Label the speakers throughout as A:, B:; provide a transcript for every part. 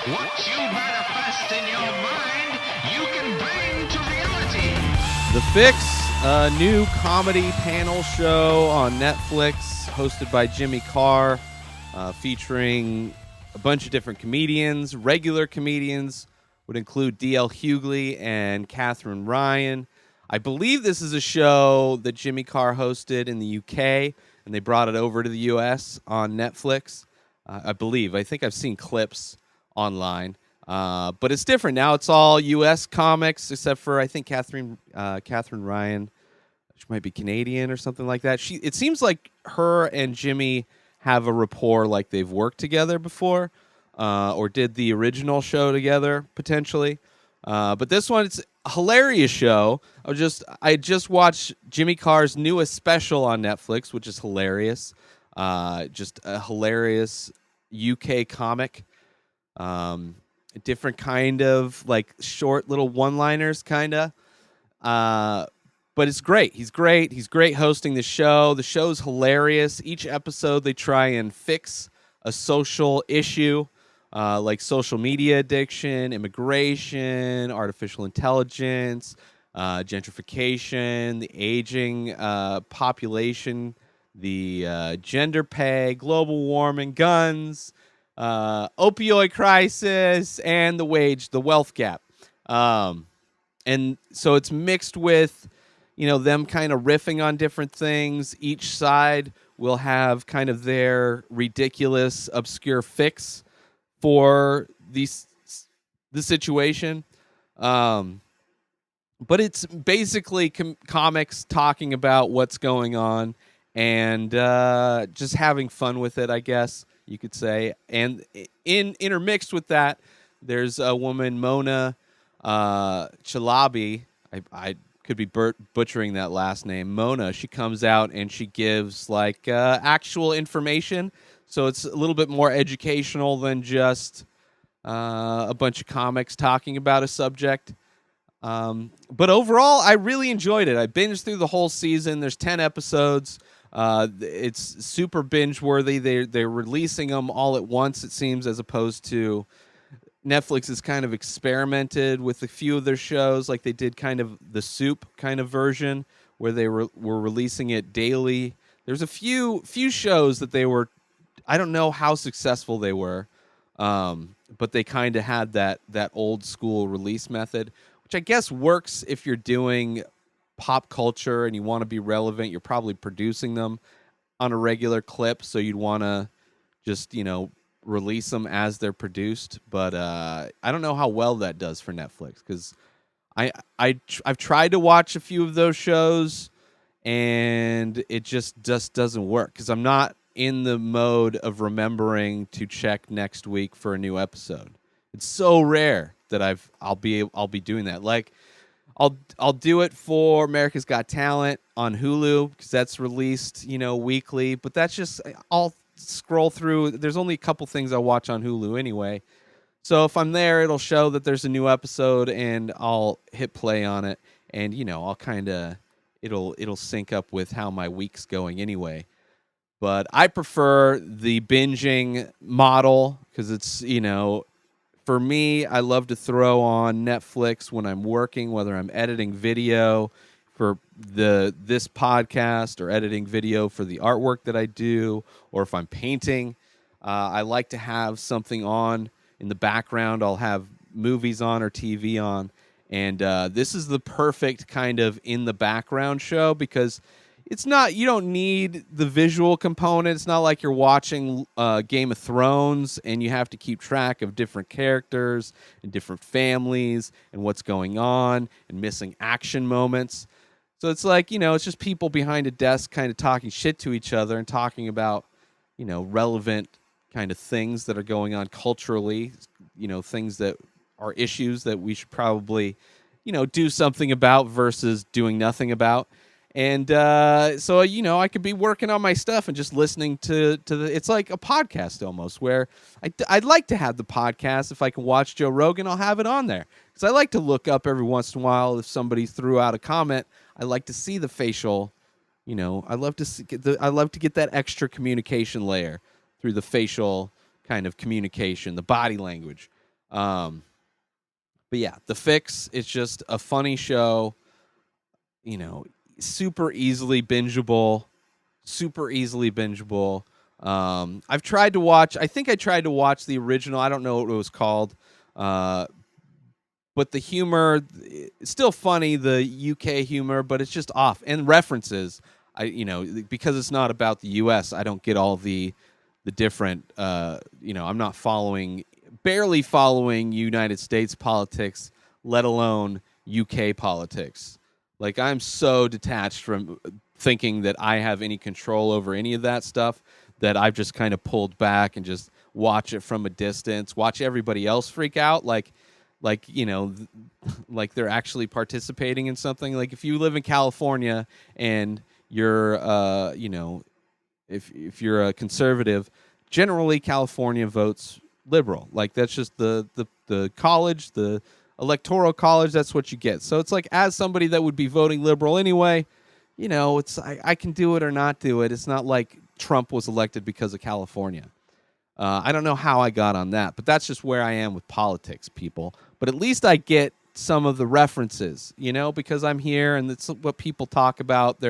A: What you manifest in your mind, you can bring to reality.
B: The Fix, a new comedy panel show on Netflix hosted by Jimmy Carr, featuring a bunch of different comedians. Regular comedians would include D.L. Hughley and Catherine Ryan. I believe this is a show that Jimmy Carr hosted in the UK, and they brought it over to the US on Netflix. I believe. I think I've seen clips online. But it's different now. It's all U.S. comics, except for I think Catherine Ryan. She might be Canadian or something like that. It seems like her and Jimmy have a rapport, like they've worked together before, or did the original show together potentially. But this one, it's a hilarious show. I just watched Jimmy Carr's newest special on Netflix, which is hilarious. Just a hilarious UK comic. Different kind of like short little one-liners, kind of. But it's great. He's great. He's great hosting the show. The show's hilarious. Each episode, they try and fix a social issue, like social media addiction, immigration, artificial intelligence, gentrification, the aging population, the gender pay, global warming, guns, opioid crisis, and the wealth gap. And so it's mixed with, them kind of riffing on different things. Each side will have kind of their ridiculous, obscure fix for the situation. But it's basically comics talking about what's going on and just having fun with it, I guess you could say. And intermixed with that, there's a woman, Mona Chalabi. I could be butchering that last name. Mona, she comes out and she gives like actual information. So it's a little bit more educational than just a bunch of comics talking about a subject. But overall, I really enjoyed it. I binged through the whole season. There's 10 episodes. It's super binge-worthy. They're releasing them all at once, it seems, as opposed to Netflix has kind of experimented with a few of their shows, like they did kind of the Soup kind of version, where they were releasing it daily. There's a few shows that they were, I don't know how successful they were, but they kind of had that old school release method, which I guess works if you're doing pop culture and you want to be relevant. You're probably producing them on a regular clip, so you'd want to just, release them as they're produced. But I don't know how well that does for Netflix, because I've tried to watch a few of those shows and it just doesn't work, because I'm not in the mode of remembering to check next week for a new episode. It's so rare that I'll be doing that. Like I'll do it for America's Got Talent on Hulu, because that's released, weekly, but that's just, I'll scroll through. There's only a couple things I watch on Hulu anyway. So if I'm there, it'll show that there's a new episode and I'll hit play on it, and I'll kind of it'll sync up with how my week's going anyway. But I prefer the binging model, because it's, for me, I love to throw on Netflix when I'm working, whether I'm editing video for this podcast or editing video for the artwork that I do, or if I'm painting. I like to have something on in the background. I'll have movies on or TV on. And this is the perfect kind of in the background show, because you don't need the visual component. It's not like you're watching Game of Thrones and you have to keep track of different characters and different families and what's going on and missing action moments. So it's like, it's just people behind a desk kind of talking shit to each other and talking about, relevant kind of things that are going on culturally, things that are issues that we should probably, do something about versus doing nothing about. And so, I could be working on my stuff and just listening to it's like a podcast almost, where I'd like to have the podcast. If I can watch Joe Rogan, I'll have it on there, because I like to look up every once in a while if somebody threw out a comment. I like to see the facial, I love to get that extra communication layer through the facial kind of communication, the body language. Um, but yeah, The Fix. It's just a funny show. Super easily bingeable. Super easily bingeable. I've tried to watch. I think I tried to watch the original. I don't know what it was called. Uh, but the humor is still funny, the UK humor, but it's just off. And references, because it's not about the US, I don't get all the different I'm not barely following United States politics, let alone UK politics. Like, I'm so detached from thinking that I have any control over any of that stuff that I've just kind of pulled back and just watch it from a distance, watch everybody else freak out like like they're actually participating in something. Like, if you live in California and you're if you're a conservative, generally California votes liberal. Like, that's just the college, the electoral college, that's what you get. So it's like, as somebody that would be voting liberal anyway, it's I can do it or not do it. It's not like Trump was elected because of California. I don't know how I got on that, but that's just where I am with politics, people. But at least I get some of the references, because I'm here and it's what people talk about.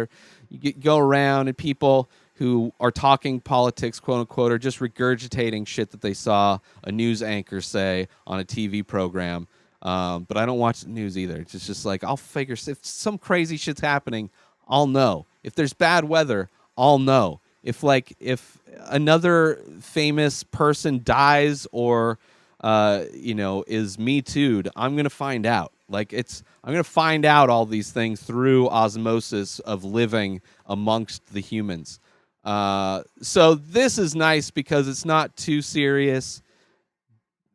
B: Go around and people who are talking politics, quote unquote, are just regurgitating shit that they saw a news anchor say on a TV program. But I don't watch the news either. It's just like, I'll figure if some crazy shit's happening, I'll know. If there's bad weather, I'll know. If another famous person dies or is Me Too'd, I'm gonna find out. I'm gonna find out all these things through osmosis of living amongst the humans. So this is nice because it's not too serious.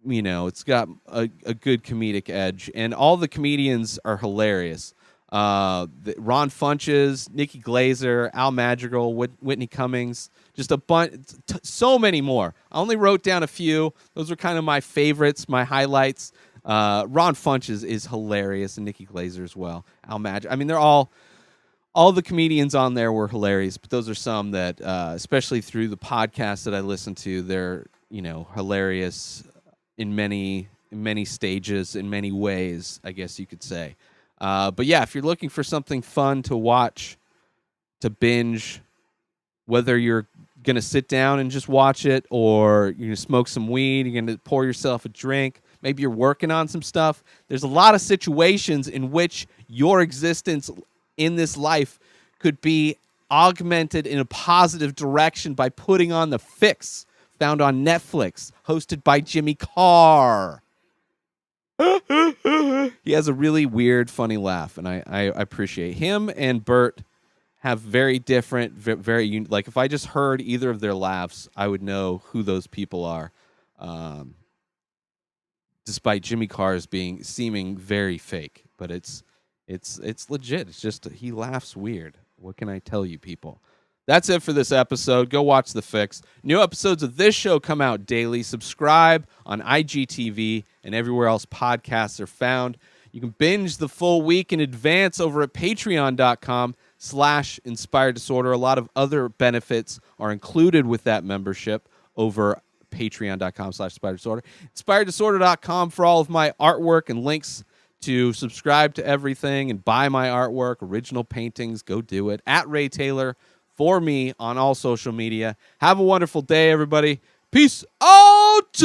B: It's got a good comedic edge, and all the comedians are hilarious. Ron Funches, Nikki Glazer, Al Madrigal, Whitney Cummings, just a bunch, so many more. I only wrote down a few. Those are kind of my favorites, my highlights. Ron Funches is hilarious, and Nikki Glazer as well. Al Madrigal. I mean, they're all the comedians on there were hilarious, but those are some that, especially through the podcast that I listen to, they're hilarious in many stages, in many ways, I guess you could say. But yeah, if you're looking for something fun to watch, to binge, whether you're going to sit down and just watch it or you're going to smoke some weed, you're going to pour yourself a drink, maybe you're working on some stuff, there's a lot of situations in which your existence in this life could be augmented in a positive direction by putting on The Fix, found on Netflix, hosted by Jimmy Carr. He has a really weird, funny laugh, and I appreciate him. And Bert have very different, very like, if I just heard either of their laughs, I would know who those people are. Despite Jimmy Carr's seeming very fake, but it's legit. It's just he laughs weird. What can I tell you, people? That's it for this episode. Go watch The Fix. New episodes of this show come out daily. Subscribe on IGTV and everywhere else podcasts are found. You can binge the full week in advance over at patreon.com/Inspired Disorder. A lot of other benefits are included with that membership over patreon.com/Inspired Disorder. InspiredDisorder.com for all of my artwork and links to subscribe to everything and buy my artwork, original paintings. Go do it. At Ray Taylor for me on all social media. Have a wonderful day, everybody. Peace out.